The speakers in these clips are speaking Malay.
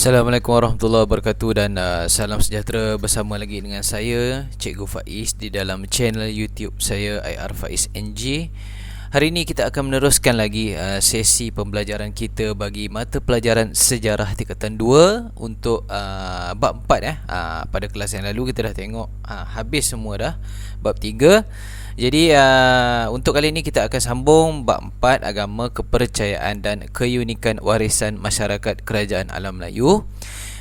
Assalamualaikum warahmatullahi wabarakatuh dan salam sejahtera bersama lagi dengan saya Cikgu Faiz di dalam channel YouTube saya IR Faiz NJ. Hari ini kita akan meneruskan lagi sesi pembelajaran kita bagi mata pelajaran sejarah tingkatan 2 untuk bab 4 pada kelas yang lalu kita dah tengok habis semua dah bab 3. Jadi untuk kali ini kita akan sambung bab 4 agama, kepercayaan dan keunikan warisan masyarakat kerajaan alam Melayu.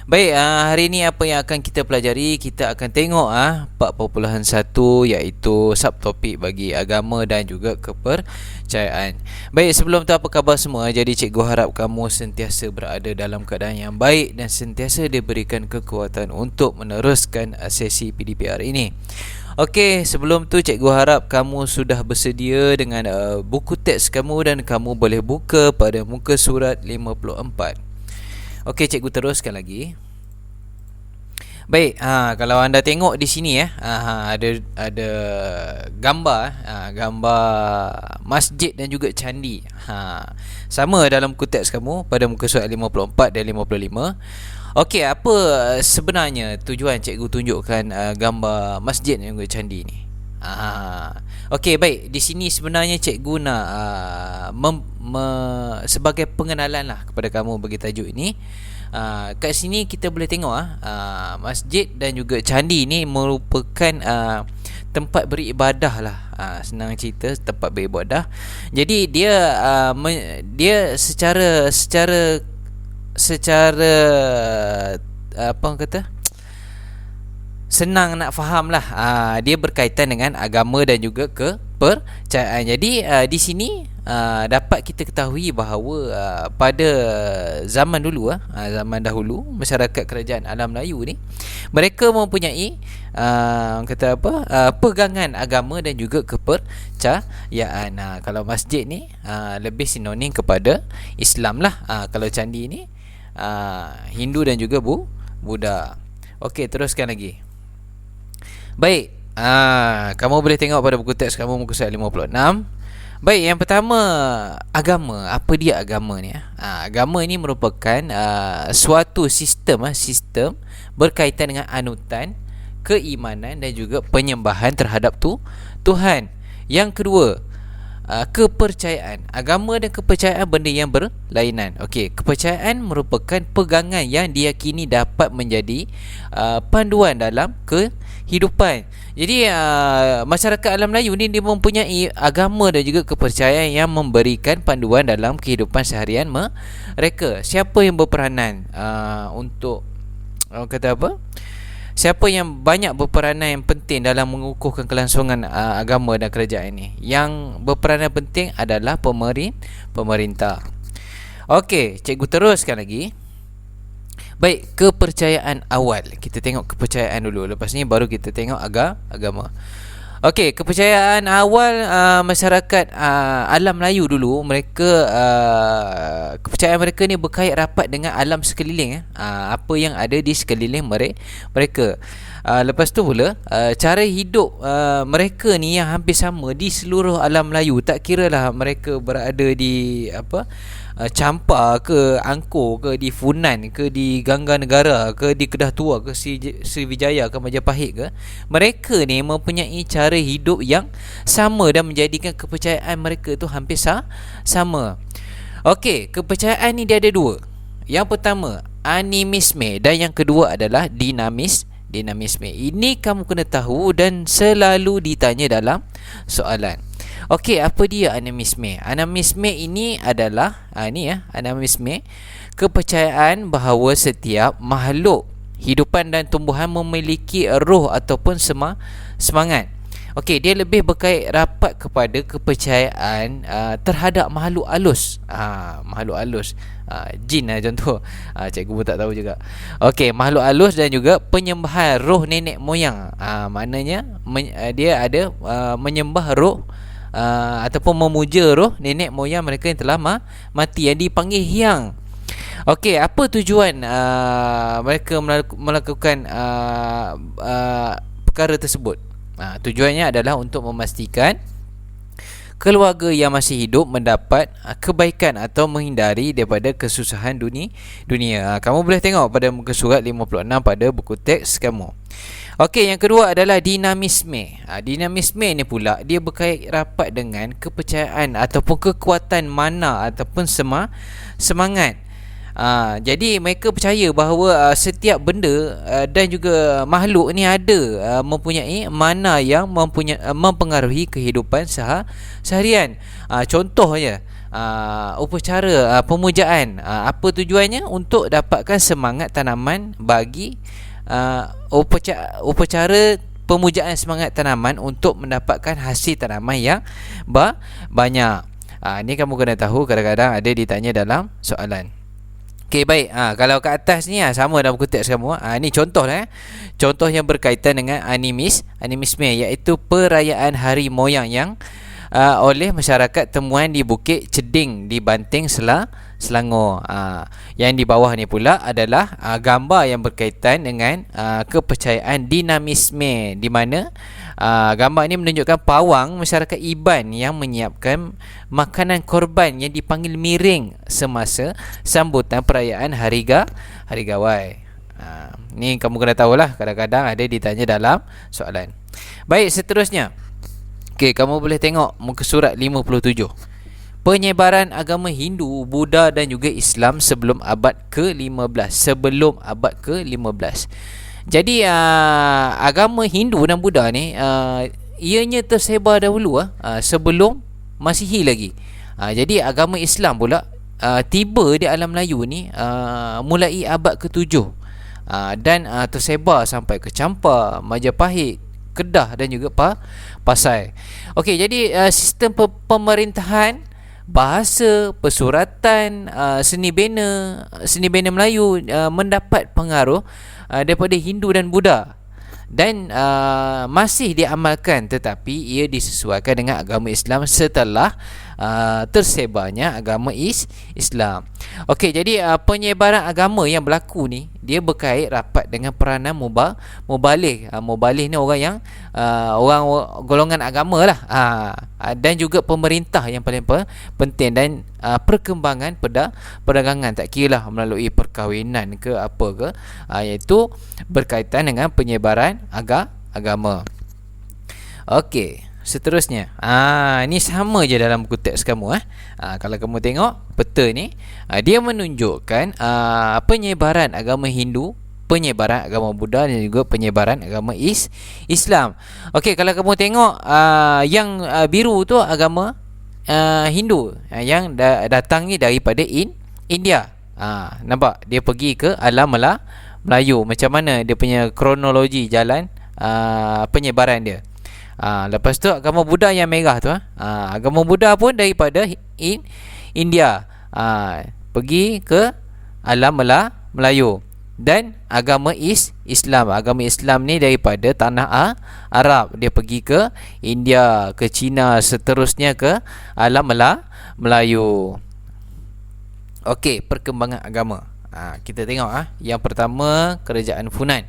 Baik, hari ini apa yang akan kita pelajari? Kita akan tengok 4.1 iaitu subtopik bagi agama dan juga kepercayaan. Baik, sebelum tu apa khabar semua? Jadi cikgu harap kamu sentiasa berada dalam keadaan yang baik dan sentiasa diberikan kekuatan untuk meneruskan sesi PDPR ini. Okey, sebelum tu cikgu harap kamu sudah bersedia dengan buku teks kamu dan kamu boleh buka pada muka surat 54. Okey, cikgu teruskan lagi. Baik, kalau anda tengok di sini ada gambar gambar masjid dan juga candi. Sama dalam buku teks kamu pada muka surat 54 dan 55. Okey, apa sebenarnya tujuan cikgu tunjukkan gambar masjid dan juga candi ni? Okey, baik. Di sini sebenarnya cikgu nak sebagai pengenalan lah kepada kamu bagi tajuk ini. Kat sini kita boleh tengok masjid dan juga candi ni merupakan tempat beribadah lah. Senang cerita, tempat beribadah. Jadi dia secara apa orang kata, senang nak faham lah. Dia berkaitan dengan agama dan juga kepercayaan. Jadi di sini dapat kita ketahui bahawa pada zaman dulu zaman dahulu, masyarakat kerajaan alam Melayu ni mereka mempunyai orang kata apa, pegangan agama dan juga kepercayaan. Kalau masjid ni lebih sinonim kepada Islam lah. Kalau candi ni Hindu dan juga Buddha. Okey, teruskan lagi. Baik, kamu boleh tengok pada buku teks kamu muka surat 56. Baik, yang pertama, agama. Apa dia agama ni? Agama ini merupakan suatu sistem berkaitan dengan anutan, keimanan dan juga penyembahan terhadap Tuhan. Yang kedua, kepercayaan. Agama dan kepercayaan benda yang berlainan. Okey, kepercayaan merupakan pegangan yang diyakini dapat menjadi panduan dalam kehidupan. Jadi masyarakat alam Melayu ni dia mempunyai agama dan juga kepercayaan yang memberikan panduan dalam kehidupan seharian mereka. Siapa yang berperanan untuk kata apa? Siapa yang banyak berperanan yang penting dalam mengukuhkan kelangsungan agama dan kerajaan ini? Yang berperanan penting adalah pemerintah. Okey, cikgu teruskan lagi. Baik, kepercayaan awal. Kita tengok kepercayaan dulu. Lepas ni baru kita tengok agama. Okey, kepercayaan awal masyarakat alam Melayu dulu, mereka kepercayaan mereka ni berkait rapat dengan alam sekeliling. Apa yang ada di sekeliling mereka. Lepas tu pula cara hidup mereka ni yang hampir sama di seluruh alam Melayu. Tak kiralah mereka berada di Champa ke Angkor ke di Funan ke di Gangga Negara ke di Kedah Tua ke Sriwijaya ke Majapahit ke, mereka ni mempunyai cara hidup yang sama dan menjadikan kepercayaan mereka tu hampir sama. Okey, kepercayaan ni dia ada dua. Yang pertama, animisme, dan yang kedua adalah dinamisme. Ini kamu kena tahu dan selalu ditanya dalam soalan. Okey, apa dia animisme? Animisme ini adalah animisme, kepercayaan bahawa setiap makhluk hidupan dan tumbuhan memiliki roh ataupun semangat. Okey, dia lebih berkait rapat kepada kepercayaan terhadap makhluk halus. Makhluk halus, jin contoh. Cikgu pun tak tahu juga. Okey, makhluk halus dan juga penyembahan roh nenek moyang. Maknanya dia ada menyembah roh ataupun memuja roh nenek moyang mereka yang telah mati, yang dipanggil hyang. Okey, apa tujuan mereka melakukan perkara tersebut? Tujuannya adalah untuk memastikan keluarga yang masih hidup mendapat kebaikan atau menghindari daripada kesusahan dunia. Kamu boleh tengok pada muka surat 56 pada buku teks kamu. Okey, yang kedua adalah dinamisme. Dinamisme ni pula dia berkait rapat dengan kepercayaan ataupun kekuatan mana ataupun semangat. Jadi mereka percaya bahawa setiap benda dan juga makhluk ni ada mempunyai mana yang mempengaruhi kehidupan seharian. Contohnya upacara pemujaan, apa tujuannya? Untuk dapatkan semangat tanaman bagi upacara pemujaan semangat tanaman untuk mendapatkan hasil tanaman yang banyak. Ni kamu kena tahu, kadang-kadang ada ditanya dalam soalan. Okey, baik. Kalau kat atas ni sama dalam buku teks kamu. Ni contoh lah. Contoh yang berkaitan dengan animisme, iaitu perayaan hari moyang yang oleh masyarakat temuan di Bukit Ceding di Banting Selangor. Yang di bawah ni pula adalah gambar yang berkaitan dengan kepercayaan dinamisme, di mana gambar ini menunjukkan pawang masyarakat Iban yang menyiapkan makanan korban yang dipanggil miring semasa sambutan perayaan Hari Gawai. Ni kamu kena tahulah, kadang-kadang ada ditanya dalam soalan. Baik, seterusnya. Okey, kamu boleh tengok muka surat 57. Penyebaran agama Hindu, Buddha dan juga Islam sebelum abad ke-15. Jadi agama Hindu dan Buddha ni ianya tersebar dahulu sebelum Masihi lagi. Jadi agama Islam pula tiba di alam Melayu ni mulai abad ke-7 dan tersebar sampai ke Champa, Majapahit, Kedah dan juga Pasai. Okey, jadi sistem pemerintahan, bahasa, persuratan, seni bena Melayu mendapat pengaruh daripada Hindu dan Buddha dan masih diamalkan, tetapi ia disesuaikan dengan agama Islam setelah tersebarnya agama Islam. Okey, jadi penyebaran agama yang berlaku ni dia berkait rapat dengan peranan mubalih. Mubalih ni orang yang orang golongan agama lah, dan juga pemerintah yang paling penting, dan perkembangan perdagangan, tak kira lah melalui perkahwinan ke apa ke, iaitu berkaitan dengan penyebaran agama. Okey, seterusnya. Ni sama je dalam buku teks kamu. Kalau kamu tengok peta ni, dia menunjukkan penyebaran agama Hindu, penyebaran agama Buddha dan juga penyebaran agama Islam. Okey, kalau kamu tengok yang biru tu agama Hindu yang datang ni daripada India. Nampak dia pergi ke alam Melayu. Macam mana dia punya kronologi jalan penyebaran dia. Lepas tu agama Buddha yang merah tu, agama Buddha pun daripada India, pergi ke alam Melayu. Dan agama Islam, agama Islam ni daripada tanah Arab, dia pergi ke India, ke China, seterusnya ke alam Melayu. Okey, perkembangan agama. Kita tengok yang pertama, kerajaan Funan.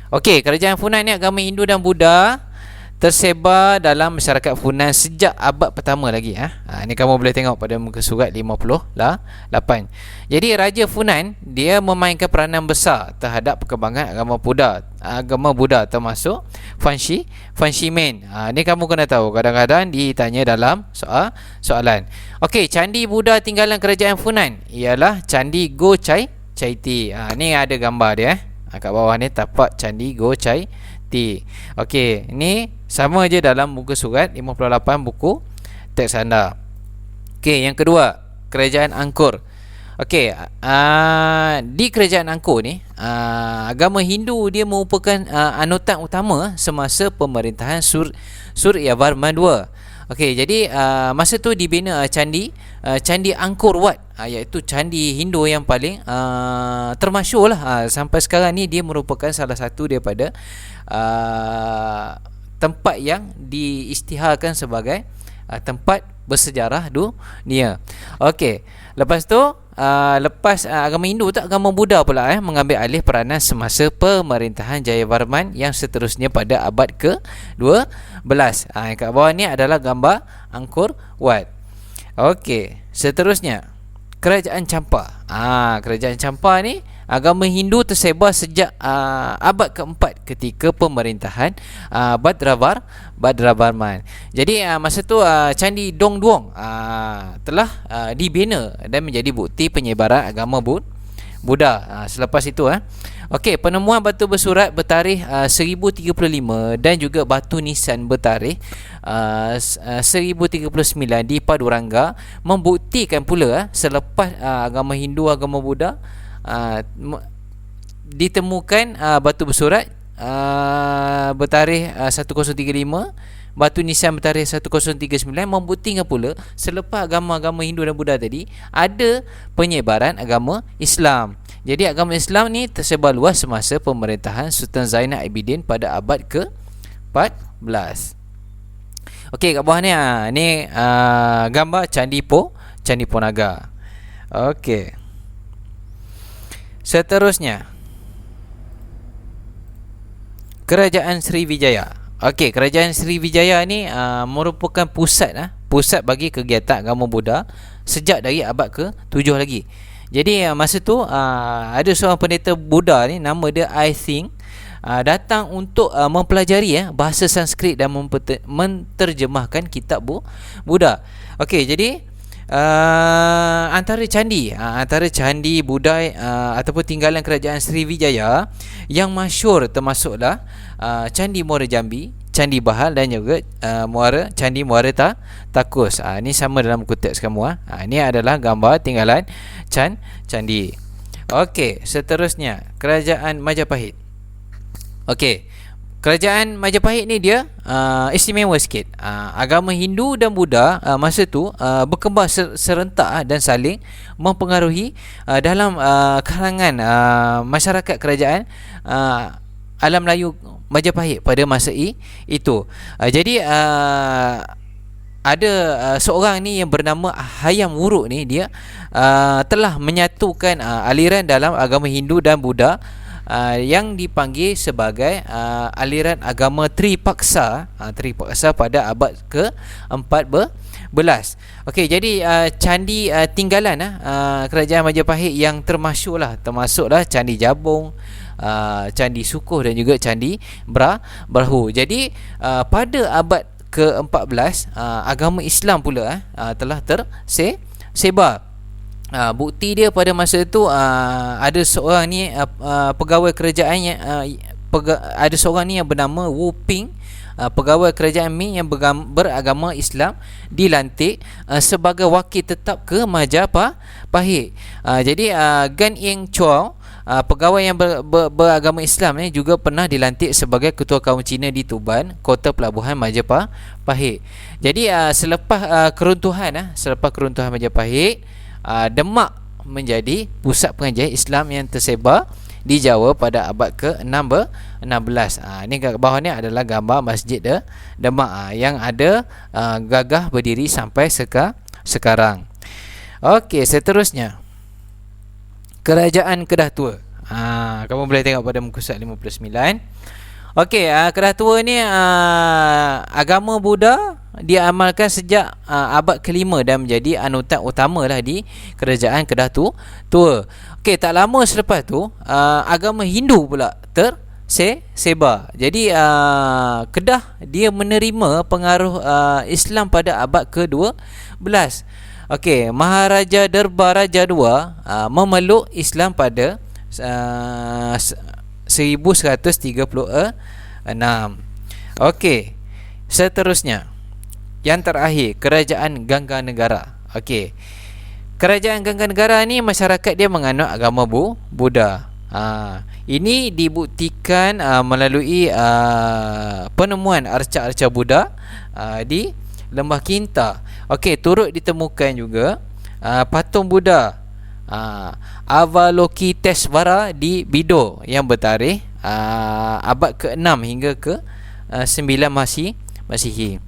Okey, kerajaan Funan ni agama Hindu dan Buddha tersebar dalam masyarakat Funan sejak abad pertama lagi. Ni kamu boleh tengok pada muka surat 58. Jadi Raja Funan dia memainkan peranan besar terhadap perkembangan agama Buddha termasuk Fanshimen. Ni kamu kena tahu, kadang-kadang ditanya dalam soalan. Okey, candi Buddha tinggalan kerajaan Funan ialah Candi Go Chai Ti. Ni ada gambar dia. Kat bawah ni tapak Candi Go Chai Ti. Okey, ni sama je dalam muka surat 58 buku teks anda. Okey, yang kedua, kerajaan Angkor. Okey, di kerajaan Angkor ni agama Hindu dia merupakan anutan utama semasa pemerintahan Suryavarman II. Okey, jadi masa tu dibina Candi Angkor Wat, iaitu candi Hindu yang paling termasyur lah. Sampai sekarang ni dia merupakan salah satu daripada tempat yang diisytiharkan sebagai tempat bersejarah dunia. Okey, lepas tu lepas agama Hindu tu, agama Buddha pula mengambil alih peranan semasa pemerintahan Jayavarman yang seterusnya pada abad ke-12. Yang kat bawah ni adalah gambar Angkor Wat. Okey, seterusnya Kerajaan Champa. Kerajaan Champa ni agama Hindu tersebar sejak abad keempat ketika pemerintahan Badravarman. Jadi masa tu Candi Dongduong telah dibina dan menjadi bukti penyebaran agama Buddha. Selepas itu okey, penemuan batu bersurat bertarikh 1035 dan juga batu nisan bertarikh 1039 di Paduranga membuktikan pula selepas agama Hindu, agama Buddha ditemukan batu bersurat bertarikh 1035, batu nisan bertarikh 1039 membuktikan pula selepas agama-agama Hindu dan Buddha tadi ada penyebaran agama Islam. Jadi agama Islam ni tersebar luas semasa pemerintahan Sultan Zainal Abidin pada abad ke-14. Okey, kat bawah ni ni gambar Candi Ponagar. Okey. Seterusnya Kerajaan Sriwijaya. Okey, Kerajaan Sriwijaya ni merupakan pusat bagi kegiatan agama Buddha sejak dari abad ke-7 lagi. Jadi masa tu ada seorang pendeta Buddha ni, nama dia I Think, datang untuk mempelajari bahasa Sanskrit dan menterjemahkan kitab Buddha. Okey, jadi antara candi Buddha ataupun tinggalan kerajaan Sriwijaya yang masyhur termasuklah Candi Muara Jambi, Candi Bahal dan juga Candi Muara Takus. Ini sama dalam buku teks kamu. Ini adalah gambar tinggalan candi. Okey, seterusnya Kerajaan Majapahit. Okey, Kerajaan Majapahit ni dia istimewa sikit. Agama Hindu dan Buddha masa tu berkembang serentak dan saling mempengaruhi dalam kalangan masyarakat kerajaan alam Melayu Majapahit pada masa itu. Jadi ada seorang ni yang bernama Hayam Wuruk ni, dia telah menyatukan aliran dalam agama Hindu dan Buddha yang dipanggil sebagai aliran agama Tripaksa pada abad ke-14. Okey, jadi candi tinggalan kerajaan Majapahit yang termasuklah Candi Jabung, Candi Sukuh dan juga Candi Brahu. Jadi pada abad ke-14 agama Islam pula telah tersebar. Bukti dia pada masa itu ada seorang ni pegawai kerajaan yang ada seorang ni yang bernama Wu Ping, pegawai kerajaan Ming yang beragama Islam, dilantik sebagai wakil tetap ke Majapahit. Jadi Gan Eng Chow, pegawai yang beragama Islam ni juga pernah dilantik sebagai ketua kaum Cina di Tuban, kota pelabuhan Majapahit. Jadi selepas keruntuhan Majapahit, Demak menjadi pusat pengajian Islam yang tersebar di Jawa pada abad ke-16. Ini kat bawah ni adalah gambar Masjid Demak yang ada gagah berdiri sampai sekarang. Okey, seterusnya Kerajaan Kedah Tua. Kamu boleh tengok pada muka surat 59. Okey, Kedah Tua ni agama Buddha diamalkan sejak abad ke-5 dan menjadi anutan utamalah di Kerajaan Kedah Tua. Okey, tak lama selepas tu agama Hindu pula tersebar. Jadi Kedah dia menerima pengaruh Islam pada abad ke-12. Okey, Maharaja Derbar Raja II memeluk Islam pada 1136. Okey, seterusnya yang terakhir Kerajaan Gangganegara. Okey, Kerajaan Gangganegara ni masyarakat dia menganut agama Buddha. Ini dibuktikan melalui penemuan arca-arca Buddha di Lembah Kinta. Okey, turut ditemukan juga patung Buddha Avalokitesvara di Bido yang bertarikh abad ke-6 hingga ke-9 Masihi.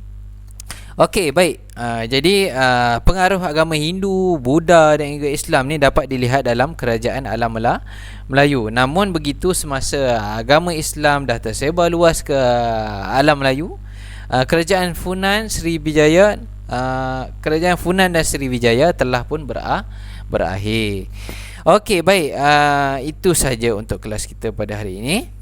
Okey, baik. Jadi pengaruh agama Hindu, Buddha dan juga Islam ni dapat dilihat dalam kerajaan alam Melayu. Namun begitu, semasa agama Islam dah tersebar luas ke alam Melayu, kerajaan Funan dan Sriwijaya telah pun berakhir. Okey, baik. Itu saja untuk kelas kita pada hari ini.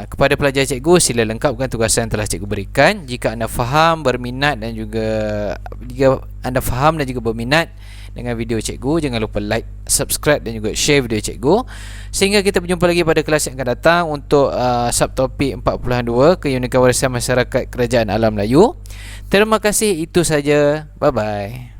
Kepada pelajar cikgu, sila lengkapkan tugasan yang telah cikgu berikan. Jika anda faham, berminat dan juga berminat dengan video cikgu, jangan lupa like, subscribe dan juga share video cikgu. Sehingga kita berjumpa lagi pada kelas yang akan datang untuk subtopik 42, Keunikan Warisan Masyarakat Kerajaan Alam Melayu. Terima kasih, itu saja. Bye bye.